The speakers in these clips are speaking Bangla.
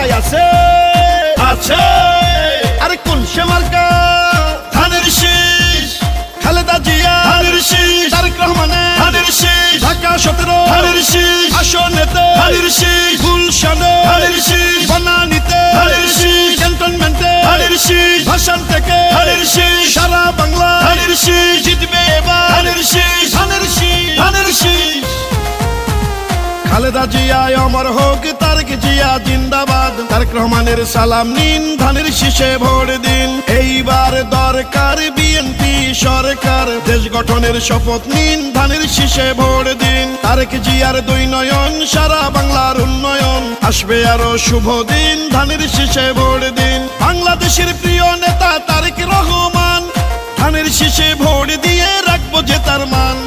মার্কায় আছে আছে আরে কোন সে মার্কা ধানের শীষ খালেদা জিয়া ধানের শীষ তারেক রহমানের ধানের শীষ ঢাকা 17 ধানের শীষ আসনেতে ধানের শীষ গুলশানে ধানের শীষ বনানীতে ধানের শীষ ক্যান্টনমেন্টে ধানের শীষ ভাষণ থেকে ধানের শীষ সারা বাংলা ধানের শীষ জিতবে এবার ধানের শীষ ধানের শীষ ধানের শীষ খালেদা জিয়া অমর হোক তারেক জিয়া জিন্দাবাদ তারেক রহমানের সালাম নিন ধানের শীষে ভোট দিন এইবার দরকার বিএনপি সরকার দেশ গঠনের শপথ নিন ধানের শীষে ভোট দিন তারেক জিয়ার দুই নয়ন সারা বাংলার উন্নয়ন আসবে আরো শুভ দিন ধানের শীষে ভোট দিন বাংলাদেশের প্রিয় নেতা তারেক রহমান ধানের শীষে ভোট দিয়ে রাখবো যে তার মান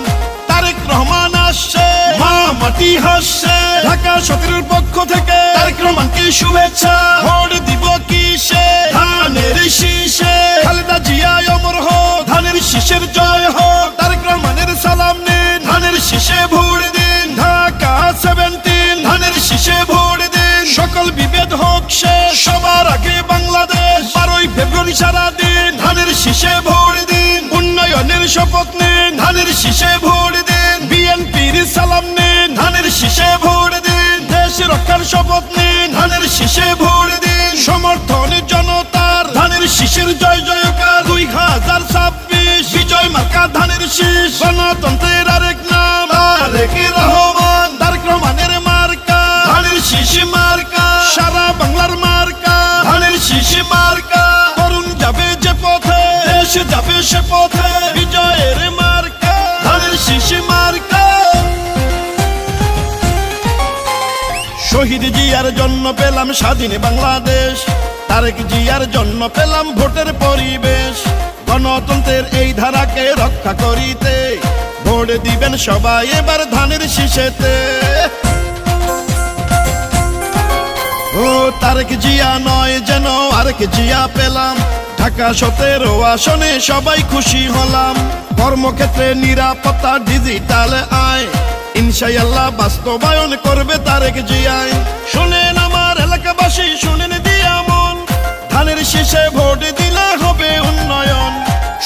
তারেক রহমান আসছে মা মাটি হাসছে ঢাকা 17 পক্ষ থেকে তারেক রহমানকে শুভেচ্ছা ভোট দিব কিসে ধানের শীষে খালেদা জিয়া অমর হোক ধানের শীষের জয় হোক তারেক রহমানের সালাম নিন ধানের শীষে ভোট দিন ঢাকা 17 ধানের শীষে ভোট দিন সকল বিভেদ হোক শেষ সবার আগে বাংলাদেশ 12 ফেব্রুয়ারি সারা দিন ধানের শীষে ভোট দিন উন্নয়নের শপথ নিন ধানের শীষে ভোট দিন বিএনপির সালাম নিন ধানের শীষে ভোট দিন দেশ রক্ষার শপথ নিন ধানের শীষে ভোট দিন সমর্থন জনতার ধানের শীষের জয় জয়কার 2026 বিজয় মার্কা ধানের শীষ গণতন্ত্রের আরেক নাম তারেক রহমান তারেক রহমানের মার্কা ধানের শীষ মার্কা সারা বাংলার মার্কা ধানের শীষ মার্কা তরুণ যাবে যে পথে দেশ যাবে সে পথে বিজয়ের মার্কা ধানের শীষ মার্কা শহীদ জিয়ার জন্য পেলাম স্বাধীন বাংলাদেশ তারেক জিয়ার জন্য পেলাম ভোটের পরিবেশ গণতন্ত্রের এই ধারাকে রক্ষা করিতে ভোট দিবেন সবাই এবার ধানের শীষেতে ও তারেক জিয়া নয় যেন আরেক জিয়া পেলাম ঢাকা 17 আসনে সবাই খুশি হলাম কর্মক্ষেত্রে নিরাপত্তা ডিজিটাল আয় ইনশাআল্লাহ বাস্তবায়ন করবে তারেক জিয়াই শুনেন আমার এলাকাবাসী শুনেন দিয়া মন ধানের শীষে ভোট দিলে হবে উন্নয়ন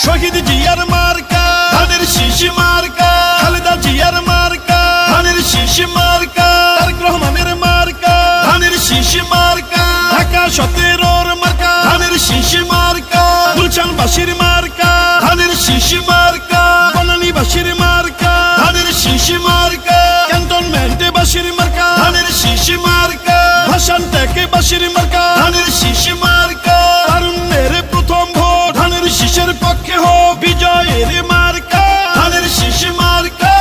শহীদ জিয়ার মার্কা ধানের শীষ মার্কা খালেদা জিয়ার মার্কা ধানের শীষ মার্কা তারেক রহমানের মার্কা ধানের শীষ মার্কা ঢাকা 17 মার্কা ধানের শীষ মার্কা গুলশানবাসীর মার্কা ধানের শীষ মার্কা বনানীবাসীর মার্কা ধানের শীষ মার্কা ক্যান্টনমেন্টে বাসীর মার্কা ধানের শীষ মার্কা ভাষণ থেকে বাসীর মার্কা ধানের শীষ মার্কা তারুণ্যের প্রথম ভোট ধানের শীষের পক্ষে হোক বিজয়ের মার্কা ধানের শীষ মার্কা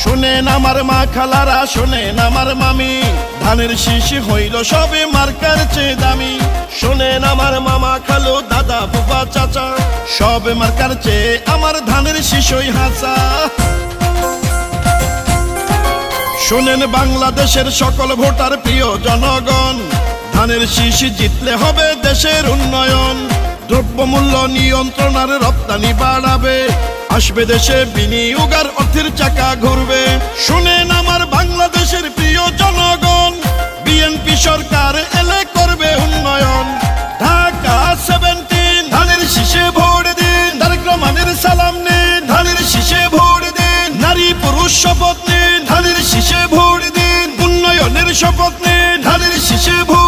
শুনেন আমার মা খালারা শুনেন আমার মামি ধানের শীষ হইল সবে মার্কার চেয়ে দামি শুনেন আমার মামা খালু দাদা বুবা চাচা সব মার্কার চেয়ে আমার ধানের শীষই হাসা শুনেন বাংলাদেশের সকল ভোটার প্রিয় জনগণ ধানের শীষ জিতলে হবে দেশের উন্নয়ন দ্রব্যমূল্য নিয়ন্ত্রণ আর রপ্তানি বাড়াবে আসবে দেশে বিনিয়োগ আর অর্থের চাকা ঘুরবে শুনেন আমার বাংলাদেশের প্রিয় জনগণ বিএনপি সরকার এলে করবে উন্নয়ন ঢাকা 17 ধানের শীষে ভোট দিন তারেক রহমানের সালাম নিন ধানের শীষে ভোট দিন নারী পুরুষ শপথ নিন ধানের শীষে ভোট দিন উন্নয়নের শপথ নিন ধানের শীষে ভোট